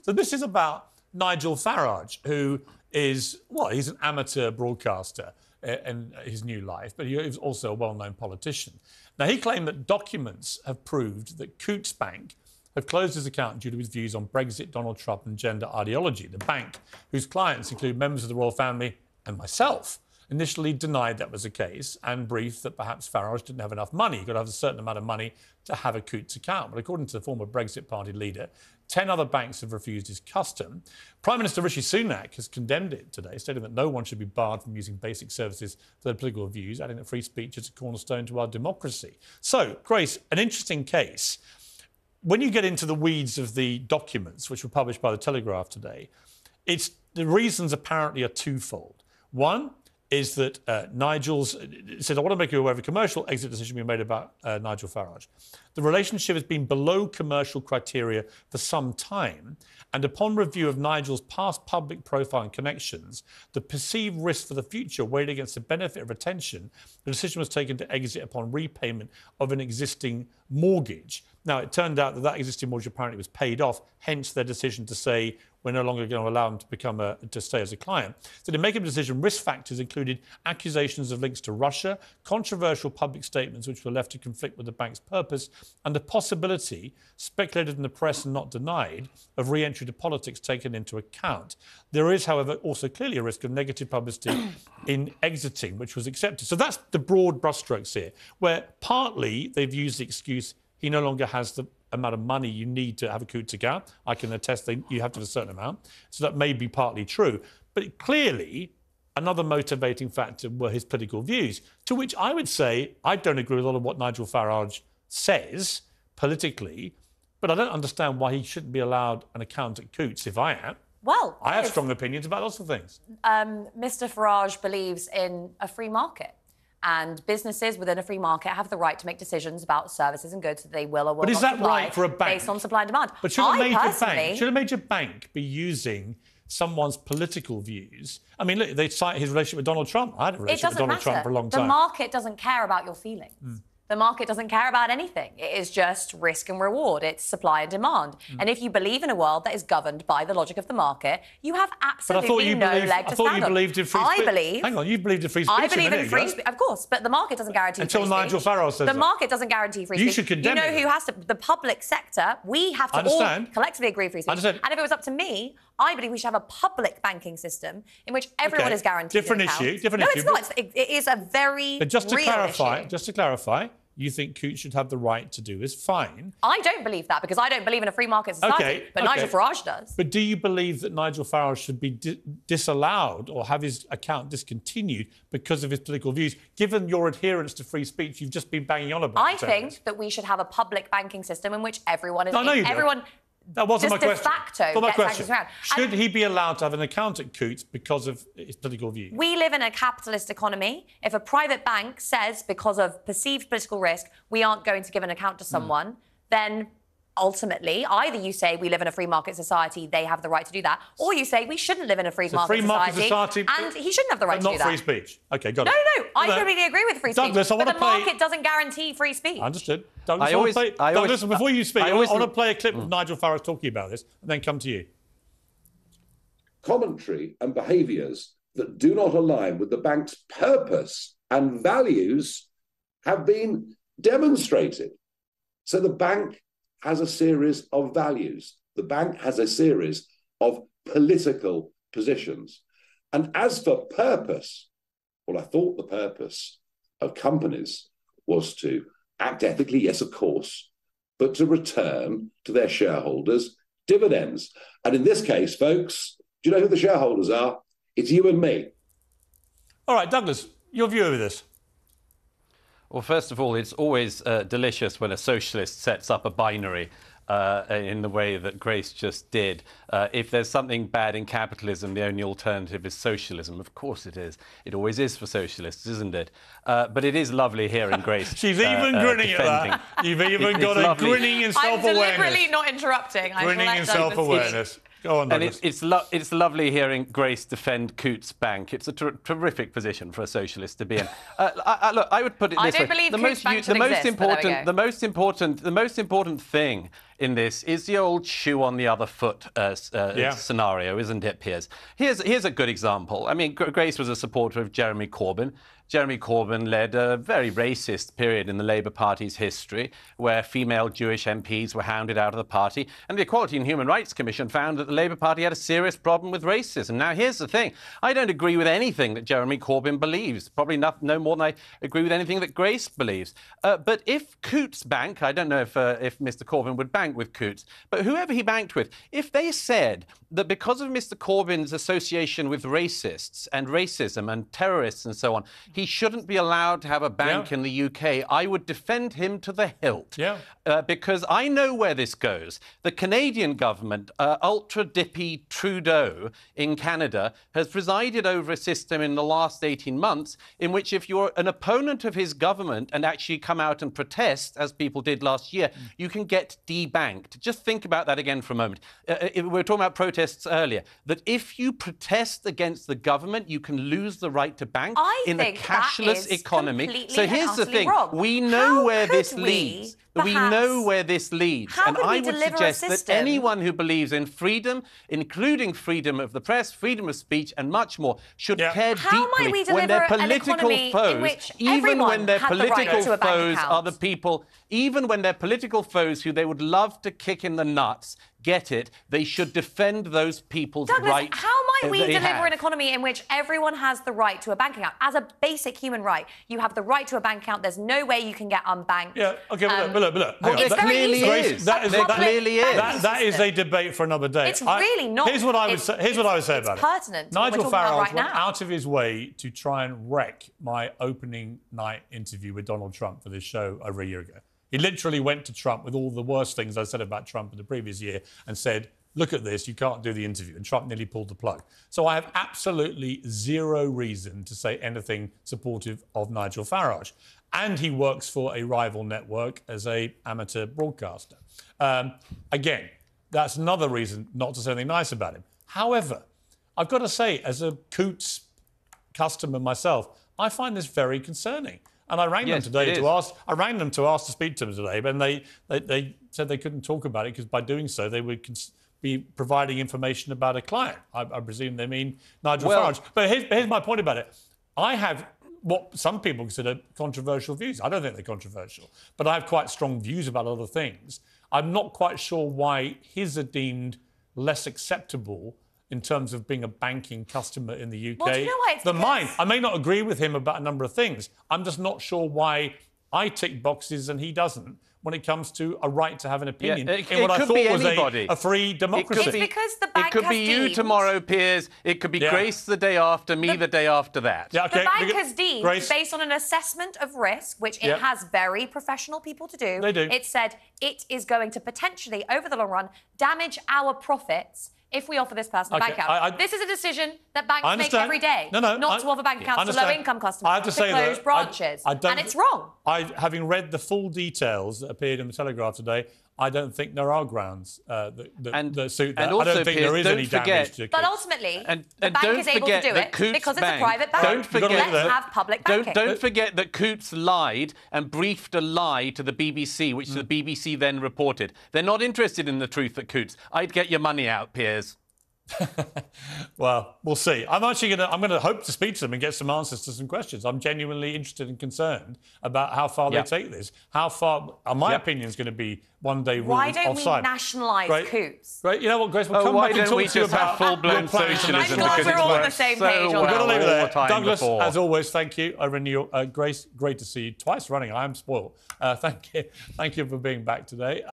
So this is about Nigel Farage, who is, well, he's an amateur broadcaster in his new life, but he is also a well-known politician. Now, he claimed that documents have proved that Coutts Bank have closed his account due to his views on Brexit, Donald Trump and gender ideology. The bank, whose clients include members of the royal family and myself, initially denied that was the case and briefed that perhaps Farage didn't have enough money. You've got to have a certain amount of money to have a Coutts account. But according to the former Brexit Party leader, 10 other banks have refused his custom. Prime Minister Rishi Sunak has condemned it today, stating that no one should be barred from using basic services for their political views, adding that free speech is a cornerstone to our democracy. So, Grace, an interesting case. When you get into the weeds of the documents, which were published by The Telegraph today, the reasons apparently are twofold. One is that Nigel's said, I want to make you aware of a commercial exit decision being made about Nigel Farage. The relationship has been below commercial criteria for some time, and upon review of Nigel's past public profile and connections, the perceived risk for the future weighed against the benefit of retention. The decision was taken to exit upon repayment of an existing mortgage. Now, it turned out that that existing mortgage apparently was paid off, hence their decision to say we're no longer going to allow him to stay as a client. So to make a decision, risk factors included accusations of links to Russia, controversial public statements which were left to conflict with the bank's purpose, and the possibility, speculated in the press and not denied, of re-entry to politics taken into account. There is, however, also clearly a risk of negative publicity in exiting, which was accepted. So that's the broad brushstrokes here, where partly they've used the excuse he no longer has the amount of money you need to have a Coutts account. I can attest that you have to have a certain amount. So that may be partly true. But clearly, another motivating factor were his political views, to which I would say I don't agree with a lot of what Nigel Farage says politically, but I don't understand why he shouldn't be allowed an account at Coutts if I am. Well, I have strong opinions about lots of things. Mr. Farage believes in a free market. And businesses within a free market have the right to make decisions about services and goods that they will or will not supply. But is that right for a bank? Based on supply and demand. But should a major bank be using someone's political views? I mean, look, they cite his relationship with Donald Trump. I had a relationship with Donald Trump for a long time. The market doesn't care about your feelings. The market doesn't care about anything. It is just risk and reward. It's supply and demand. And if you believe in a world that is governed by the logic of the market, you have absolutely no leg to stand on. I thought you believed in free speech. I believe... Hang on, you believed in free speech. I believe in free speech, of course, but the market doesn't guarantee free speech. Until Nigel Farage says the market doesn't guarantee free speech. You should condemn it. You know who has to... The public sector, we have to all collectively agree free speech. And if it was up to me, I believe we should have a public banking system in which everyone is guaranteed different issue. No, it's not. It is a very but just to issue. clarify, you think Coutts should have the right to do is fine. I don't believe that because I don't believe in a free market society, but Nigel Farage does. But do you believe that Nigel Farage should be disallowed or have his account discontinued because of his political views? Given your adherence to free speech, you've just been banging on about. I think that we should have a public banking system in which everyone is... That wasn't my question. De facto my question. Around. Should he be allowed to have an account at Coutts because of his political views? We live in a capitalist economy. If a private bank says, because of perceived political risk, we aren't going to give an account to someone, then ultimately, either you say we live in a free market society, they have the right to do that, or you say we shouldn't live in a free market society, and he shouldn't have the right to do that. Not free speech. OK, got it. No, I completely agree with free speech. But the market doesn't guarantee free speech. Understood. Douglas, before you speak, I want to play a clip of Nigel Farage talking about this and then come to you. Commentary and behaviours that do not align with the bank's purpose and values have been demonstrated. So the bank has a series of values. The bank has a series of political positions. And as for purpose, well, I thought the purpose of companies was to act ethically, yes, of course, but to return to their shareholders dividends. And in this case, folks, do you know who the shareholders are? It's you and me. All right, Douglas, your view of this. Well, first of all, it's always delicious when a socialist sets up a binary in the way that Grace just did. If there's something bad in capitalism, the only alternative is socialism. Of course it is. It always is for socialists, isn't it? But it is lovely hearing Grace She's even grinning at that. You've even got a grinning and self-awareness. I'm deliberately not interrupting. Grinning and self-awareness. Go on, Douglas. And it's lovely hearing Grace defend Coutts Bank. It's a terrific position for a socialist to be in. Look, I would put it this way: I don't believe Coutts Bank should exist. The most important thing in this is the old shoe on the other foot scenario, isn't it, Piers? Here's a good example. I mean, Grace was a supporter of Jeremy Corbyn. Jeremy Corbyn led a very racist period in the Labour Party's history, where female Jewish MPs were hounded out of the party, and the Equality and Human Rights Commission found that the Labour Party had a serious problem with racism. Now, here's the thing. I don't agree with anything that Jeremy Corbyn believes, probably no more than I agree with anything that Grace believes. But if Coutts Bank, I don't know if Mr Corbyn would bank with Coutts, but whoever he banked with, if they said that because of Mr Corbyn's association with racists and racism and terrorists and so on, he shouldn't be allowed to have a bank in the UK, I would defend him to the hilt. Because I know where this goes. The Canadian government, ultra-dippy Trudeau in Canada, has presided over a system in the last 18 months in which if you're an opponent of his government and actually come out and protest, as people did last year, you can get debanked. Just think about that again for a moment. We were talking about protests earlier, that if you protest against the government, you can lose the right to bank in a cashless economy. So here's the thing. Wrong. We know where this leads. We know where this leads. And I would suggest that anyone who believes in freedom, including freedom of the press, freedom of speech, and much more, should care deeply when their political foes, even when their political foes are the people, even when their political foes who they would love to kick in the nuts, get it, they should defend those people's rights. How might we deliver an economy in which everyone has the right to a bank account? As a basic human right, you have the right to a bank account. There's no way you can get unbanked. Yeah, OK, but look. It's very easy. That is a debate for another day. It's really not. Here's what I would say about it. Pertinent. Nigel Farage went out of his way to try and wreck my opening night interview with Donald Trump for this show over a year ago. He literally went to Trump with all the worst things I said about Trump in the previous year and said, look at this, you can't do the interview. And Trump nearly pulled the plug. So I have absolutely zero reason to say anything supportive of Nigel Farage. And he works for a rival network as an amateur broadcaster. Again, that's another reason not to say anything nice about him. However, I've got to say, as a Coutts customer myself, I find this very concerning. And I rang them today to ask. I rang them to ask to speak to them today, but they said they couldn't talk about it because by doing so they would be providing information about a client. I presume they mean Nigel Farage. But here's my point about it. I have what some people consider controversial views. I don't think they're controversial, but I have quite strong views about other things. I'm not quite sure why his are deemed less acceptable in terms of being a banking customer in the UK well, do you know why it's than mine. I may not agree with him about a number of things. I'm just not sure why I tick boxes and he doesn't when it comes to a right to have an opinion in what I thought was a free democracy. It's because the bank It could be you tomorrow, Piers. It could be Grace the day after, me the day after that. The bank has deemed, based on an assessment of risk, which it has very professional people to do, it said it is going to potentially, over the long run, damage our profits if we offer this person a bank account. This is a decision that banks make every day, not to offer bank accounts to low-income customers, to close branches. And it's wrong. Having read the full details that appeared in the Telegraph today, I don't think there are grounds that suit that. I don't think there is any damage to But ultimately, the bank is able to do it because it's a private bank. Let's have public banking. Don't forget that Coutts lied and briefed a lie to the BBC, which the BBC then reported. They're not interested in the truth at Coutts. I'd get your money out, Piers. Well, we'll see. I'm going to hope to speak to them and get some answers to some questions. I'm genuinely interested and concerned about how far they take this. How far, my opinion is going to be one day ruled offside. Why don't we nationalise Coutts? Right, you know what, Grace? We'll come back and talk to you about full-blown socialism. I'm glad we're all on the same page on that. We've got to leave it there. Douglas, as always, thank you over in New York. Grace, great to see you twice running. I am spoiled. Thank you for being back today.